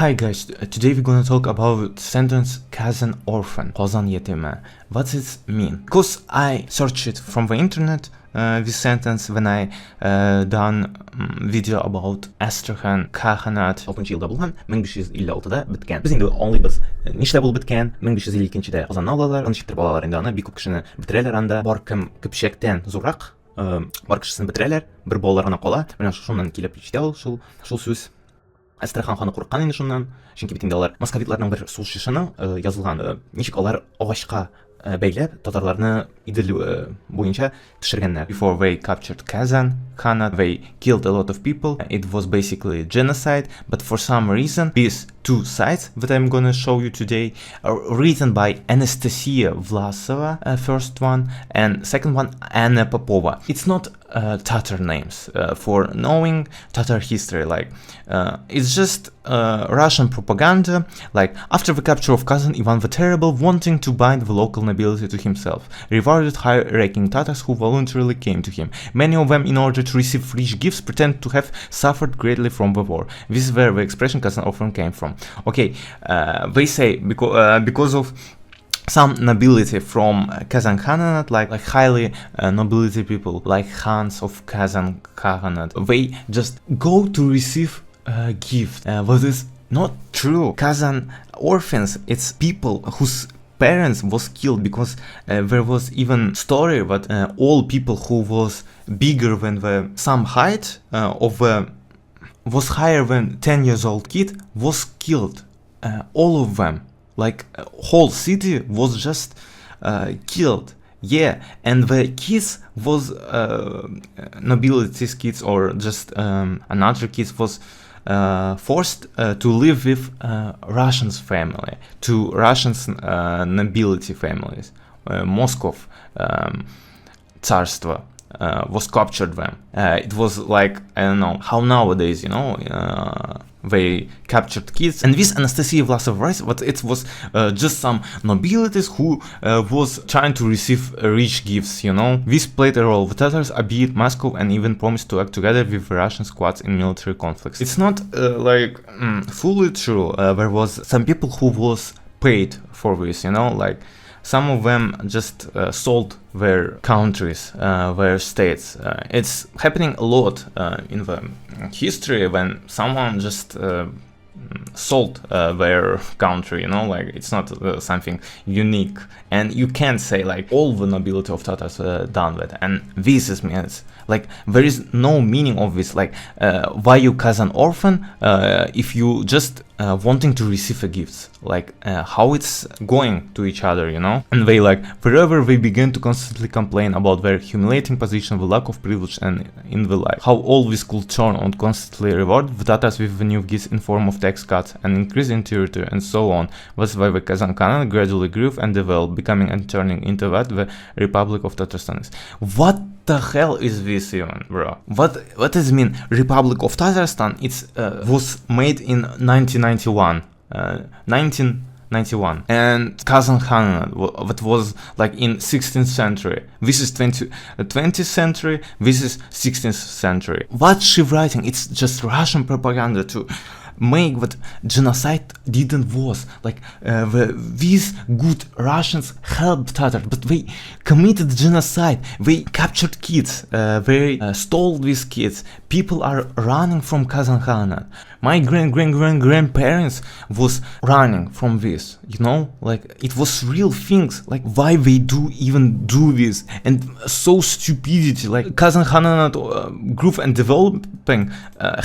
Hi guys, today we're gonna talk about sentence Казан Orphan, Казан Yetimi. What does it mean? Because I searched it from the internet, this sentence, when I done video about Astrakhan Kaghanat. Oqchiligi bo'lgan 1556 da bitgan. Biz endi only biz nechta bo'lib bitgan? 1552-da Qozonni oladilar, uni shiftir bolalar endi ana ko'p kishini bitiradilar anda. Bor kim ko'pshakdan zo'rroq, bor kishisini bitiradilar, bir bolalar ana qola. Mana shundan kelib yetadi shul so'z. Astrakhan xoni qo'rqqan endi shundan, chunki bitingda ular moskovitlarning bir so'zchishini yozilgan nechik ular og'ochga beylab tatarlarni idil bo'yicha tushirganlar. Before they captured Kazan Khanate, they killed a lot of people. It was basically genocide, but for some reason these two sides that I'm gonna show you today are written by Anastasia Vlasova, first one, and second one Anna Popova. It's not Tatar names for knowing Tatar history, like it's just Russian propaganda, like after the capture of Kazan, Ivan the Terrible, wanting to bind the local nobility to himself, rewarded high-ranking Tatars who voluntarily came to him. Many of them, in order to receive rich gifts, pretend to have suffered greatly from the war. This is where the expression Kazan Orphan came from. Okay, they say because of some nobility from Kazan Khanate, like highly nobility people, like Khans of Kazan Khanate, they just go to receive a gift. What is not true. Kazan orphans, it's people whose parents was killed, because there was even story that all people who was bigger than the some height was higher than 10 years old kid was killed. All of them, like whole city was just killed. Yeah, and the kids was nobility's kids or just another kids was forced to live with Russians family, to Russians nobility families. Moscow Tsarist was captured them. It was like, I don't know how nowadays, you know, they captured kids. And this Anastasia Vlasov writes what it was just some nobilities who was trying to receive rich gifts, you know. This played a role. The Tatars obeyed Moscow and even promised to act together with the Russian squads in military conflicts. It's not like fully true. There was some people who was paid for this, you know, like some of them just sold their countries, their states. It's happening a lot in the history when someone just sold their country, you know, like it's not something unique. And you can't say like all the nobility of Tatars done that. And this is means like there is no meaning of this, like why you Kazan orphan if you just wanting to receive a gift, like how it's going to each other, you know. And they like forever they begin to constantly complain about their humiliating position, the lack of privilege and in the life, how all this could turn on constantly reward the Tatars with the new gifts in form of tax cuts and increase in territory and so on. That's why the Kazan Khanate gradually grew and developed, becoming and turning into what the Republic of Tatarstan is. What the hell is this even, bro? What does it mean, Republic of Tatarstan? It's was made in 1991, and Kazan Khanate that was like in 16th century. This is 20th century. This is 16th century. What's she writing? It's just Russian propaganda to make that genocide didn't was, like these good Russians helped Tatars, but they committed genocide. They captured kids, they stole these kids. People are running from Kazan Khanate. My grandparents was running from this, you know, like it was real things, like why they even do this, and so stupidity, like Kazan Khanate grew and developing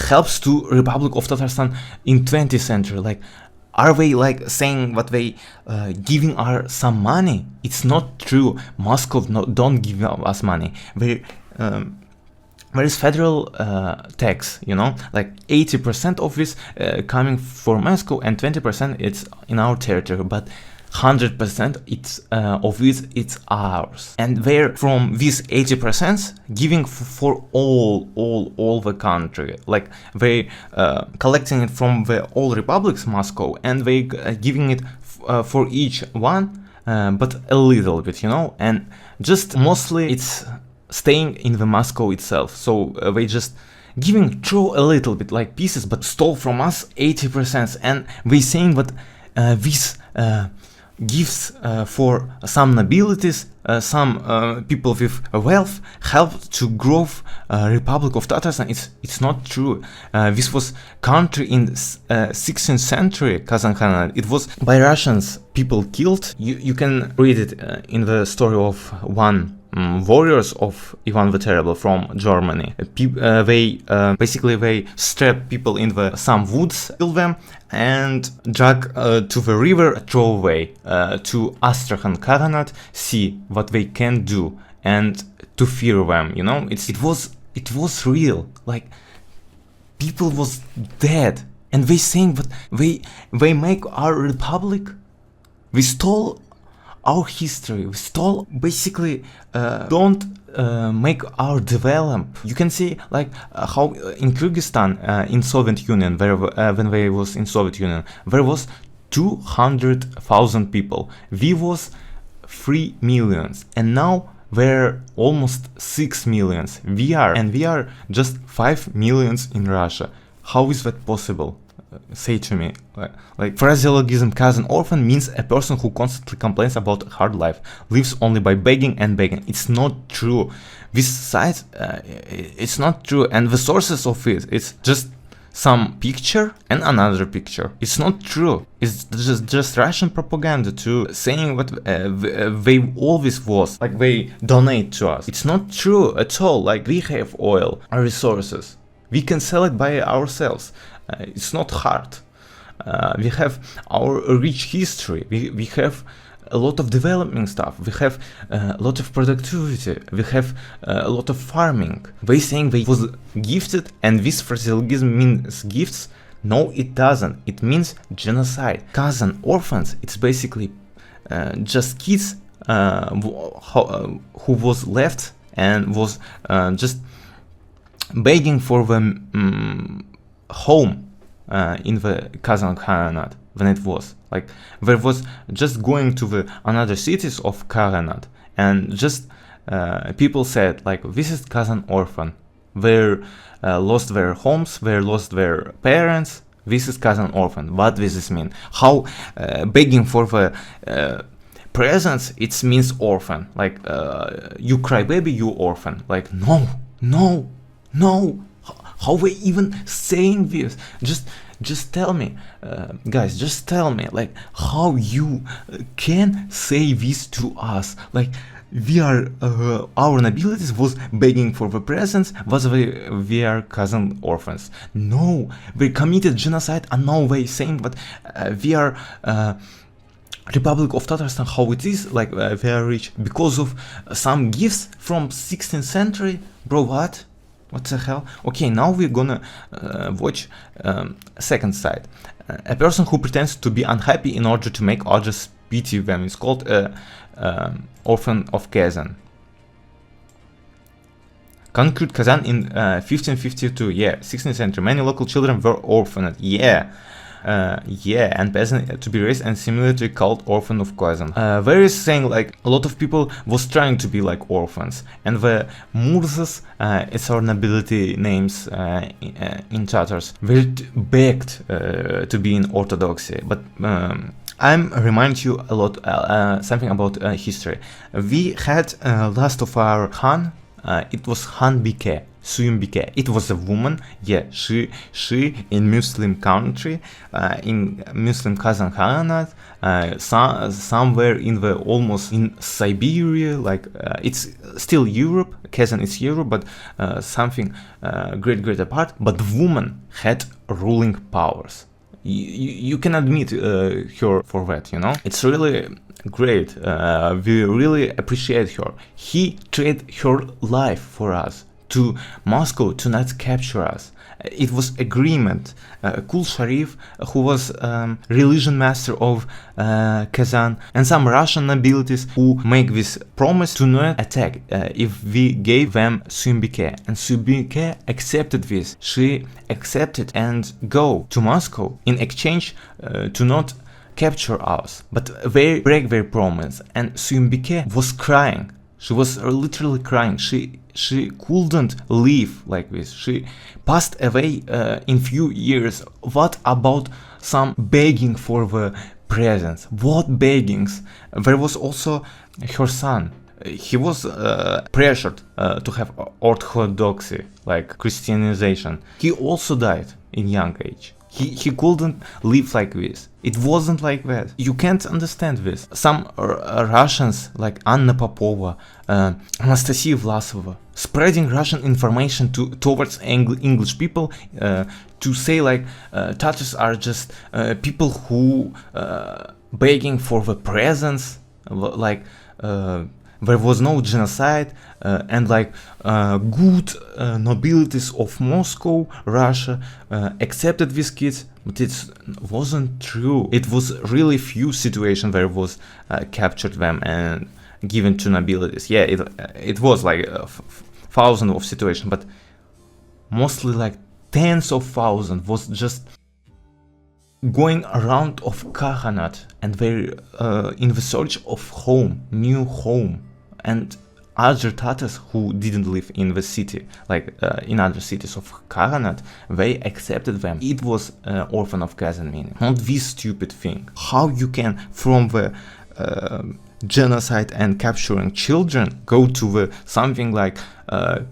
helps to Republic of Tatarstan in 20th century. Like, are they like saying what they giving us some money? It's not true. Moscow don't give us money. There is federal tax, you know, like 80% of this coming from Moscow and 20% it's in our territory, but 100% it's of this it's ours. And they're from this 80% giving for all the country, like they collecting it from the all republics Moscow, and they giving it for each one, but a little bit, you know, and just mostly it's staying in the Moscow itself. So they just giving through a little bit like pieces, but stole from us 80%. And we saying that these gifts for some nobilities, some people with wealth helped to grow Republic of Tatarstan. It's not true. This was country in 16th century, Kazan Khanate. It was by Russians, people killed. You can read it in the story of one warriors of Ivan the Terrible from Germany. They basically they strap people in some woods, kill them, and drag to the river, throw away to Astrakhan Kaghanat, see what they can do, and to fear them. You know, it was real. Like people was dead, and they saying that they make our republic. We stole our history. We stole basically don't make our develop. You can see like how in Kyrgyzstan in Soviet Union, when they was in Soviet Union, there was 200,000 people. We was 3 millions, and now we're almost 6 millions. We are just 5 millions in Russia. How is that possible? Say to me. Like phraseologism Kazan orphan means a person who constantly complains about a hard life, lives only by begging and begging. It's not true. This site, it's not true, and the sources of it's just some picture and another picture. It's not true. It's just Russian propaganda to saying what they always was, like they donate to us. It's not true at all. Like we have oil, our resources. We can sell it by ourselves. It's not hard. We have our rich history. We have a lot of developing stuff. We have a lot of productivity. We have a lot of farming. They saying they was gifted, and this phraseologism means gifts. No, it doesn't. It means genocide. Kazan orphans. It's basically just kids who was left and was just begging for them home in the Kazan Khanate when it was like there was just going to the another cities of Khanate, and just people said like this is Kazan orphan. They lost their homes, they lost their parents. This is Kazan orphan. What does this mean? How begging for the presents it means orphan? Like you cry baby, you orphan. Like no. How we even saying this? Just tell me, guys. Just tell me, like how you can say this to us? Like we are, our nobilities was begging for the presents. Was we are Kazan orphans? No, we committed genocide, and now they saying that we are. Republic of Tatarstan, how it is, like we are rich because of some gifts from 16th century, bro. What the hell? Okay, now we're gonna watch second side. A person who pretends to be unhappy in order to make others pity them. It's called Orphan of Kazan. Conquered Kazan in 1552. Yeah, 16th century. Many local children were orphaned. Yeah, and peasant to be raised and similarly called Orphan of Kazan. There is saying like a lot of people was trying to be like orphans, and the Murzas, it's our nobility names in Tatars, were begged to be in Orthodoxy. But I'm remind you a lot something about history. We had last of our Khan. It was Khan Bike. Suyumbike. It was a woman, yeah, she in Muslim country, in Muslim Kazan Khanate, somewhere in the almost in Siberia, like it's still Europe, Kazan is Europe, but something great apart. But the woman had ruling powers. You can admit her for that, you know. It's really great. We really appreciate her. He traded her life for us. To Moscow to not capture us. It was agreement. Kul Sharif, who was religion master of Kazan, and some Russian nobilities who make this promise to not attack if we gave them Suyumbike. And Suyumbike accepted this. She accepted and go to Moscow in exchange to not capture us. But they break their promise, and Suyumbike was crying. She was literally crying. She she couldn't live like this. She passed away in few years. What about some begging for the presents? What beggings? There was also her son. He was pressured to have orthodoxy, like Christianization. He also died in young age. He couldn't live like this. It wasn't like that. You can't understand this. Some Russians, like Anna Popova, Anastasia Vlasova, spreading Russian information towards English people to say like Tatars are just people who begging for the presents, like there was no genocide, and like good nobilities of Moscow, Russia accepted these kids, but it wasn't true. It was really few situations where it was captured them and given to nobilities. Yeah, it was like thousands of situations, but mostly like tens of thousands was just going around of Kaghanat, and they're in the search of home, new home, and other Tatars who didn't live in the city, like in other cities of Kaghanat, they accepted them. It was Orphan of Kazan meaning, not this stupid thing. How you can from the genocide and capturing children go to the something like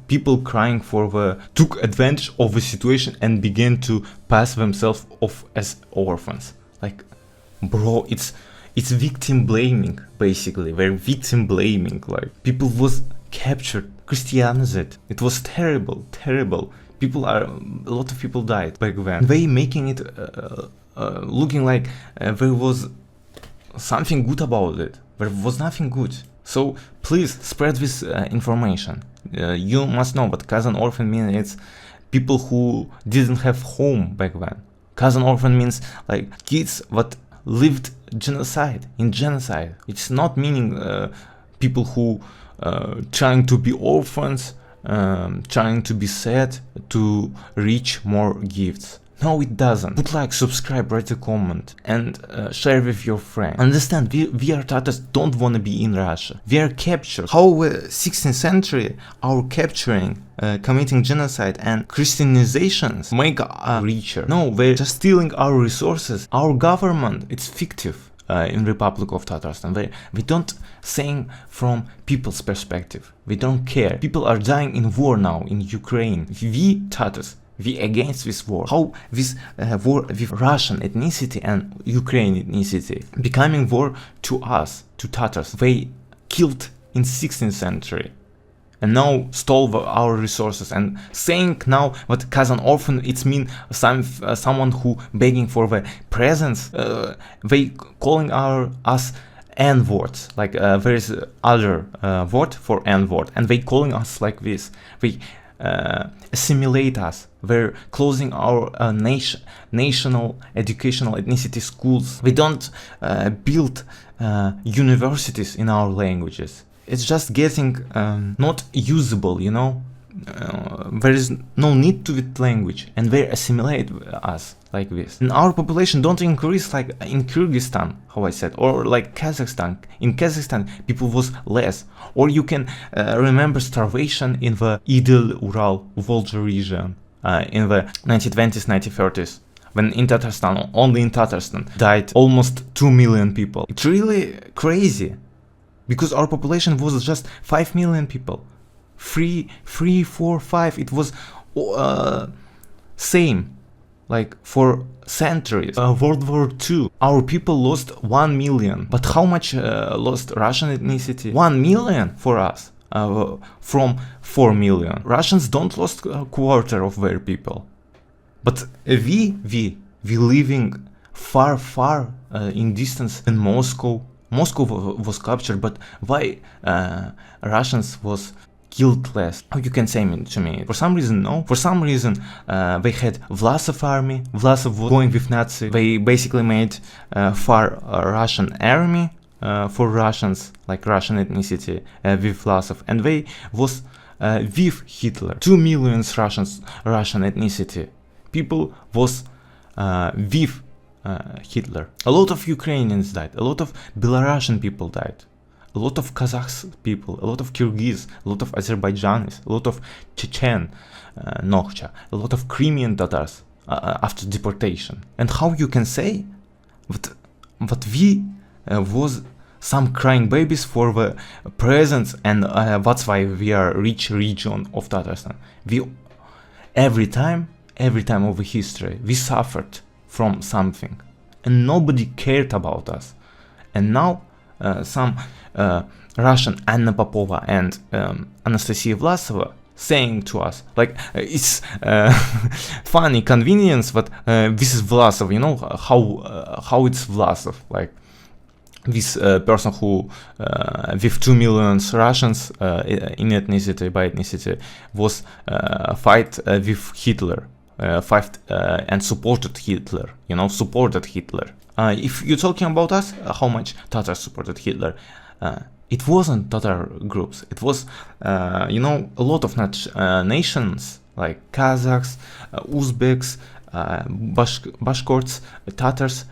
people crying for the took advantage of the situation and began to pass themselves off as orphans. Like, bro, it's victim blaming, basically. They're victim blaming. Like, people was captured, Christianized. It was terrible. A lot of people died back then. They making it looking like there was something good about it. There was nothing good. So please spread this information. You must know what Kazan orphan means. It's people who didn't have home back then. Kazan orphan means like kids that lived genocide. It's not meaning people who trying to be orphans, trying to be sad to reach more gifts. No, it doesn't. Put like, subscribe, write a comment, and share with your friend. Understand, we are Tatars don't want to be in Russia. We are captured. How 16th century, our capturing, committing genocide and Christianizations make us richer. No, they're just stealing our resources. Our government, it's fictive in Republic of Tatarstan. We don't saying from people's perspective. We don't care. People are dying in war now in Ukraine. We Tatars, we against this war. How this war with Russian ethnicity and Ukrainian ethnicity becoming war to us, to Tatars. They killed in 16th century and now stole our resources, and saying now what Kazan orphan, it's mean someone who begging for the presents. They calling us N-words, like there is other word for N-word, and they calling us like this. They assimilate us. They're closing our national educational ethnicity schools. We don't build universities in our languages. It's just getting not usable, you know. There is no need to that language, and they assimilate us like this. And our population don't increase like in Kyrgyzstan, how I said, or like Kazakhstan. In Kazakhstan, people was less. Or you can remember starvation in the Idel-Ural Volga region in the 1920s, 1930s. When in Tatarstan, only in Tatarstan, died almost 2 million people. It's really crazy, because our population was just 5 million people. 3, 4, 5, it was same, like for centuries. World War II, our people lost 1 million. But how much lost Russian ethnicity? 1 million for us, from 4 million. Russians don't lost a quarter of their people. But we living far in distance in Moscow. Moscow was captured, but why Russians was killed less? How you can say to me? For some reason, no. For some reason, they had Vlasov army. Vlasov was going with Nazi. They basically made far Russian army for Russians, like Russian ethnicity, with Vlasov, and they was with Hitler. 2 million Russian ethnicity people was with Hitler. A lot of Ukrainians died. A lot of Belarusian people died. a lot of Kazakh people, a lot of Kyrgyz, a lot of Azerbaijanis, a lot of Chechen, Nokcha, a lot of Crimean Tatars after deportation. And how you can say that we was some crying babies for the presence, and that's why we are rich region of Tatarstan. We every time of the history we suffered from something, and nobody cared about us. And now some Russian Anna Popova and Anastasia Vlasova saying to us, like, it's funny convenience that this is Vlasov, you know how it's Vlasov, like this person who with 2 million Russians in ethnicity, by ethnicity, was fight with Hitler, fight and supported Hitler, you know, supported Hitler. If you're talking about us, how much Tatars supported Hitler, it wasn't Tatar groups, it was you know, a lot of nations like Kazakhs, Uzbeks, Bashkorts, Tatars.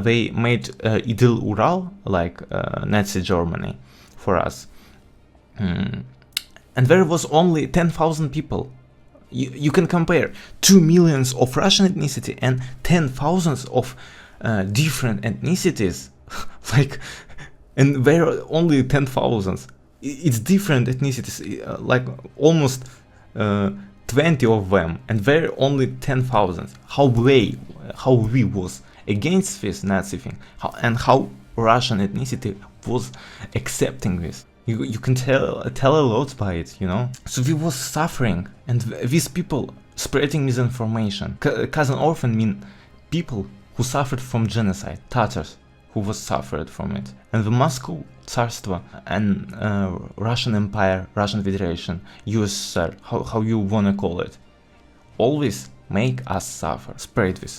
They made Idil Ural, like Nazi Germany, for us. And there was only 10,000 people. You can compare 2 millions of Russian ethnicity and 10,000 of different ethnicities. Like, and there are only 10,000. It's different ethnicities, like almost 20 of them, and there are only 10,000. How we was against this Nazi thing, how Russian ethnicity was accepting this. You can tell a lot by it, you know. So we was suffering, and these people spreading misinformation. Kazan Orphan mean people who suffered from genocide, Tatars who was suffered from it. And the Moscow Tsarstvo and Russian Empire, Russian Federation, USSR, how you wanna call it, always make us suffer, spread this.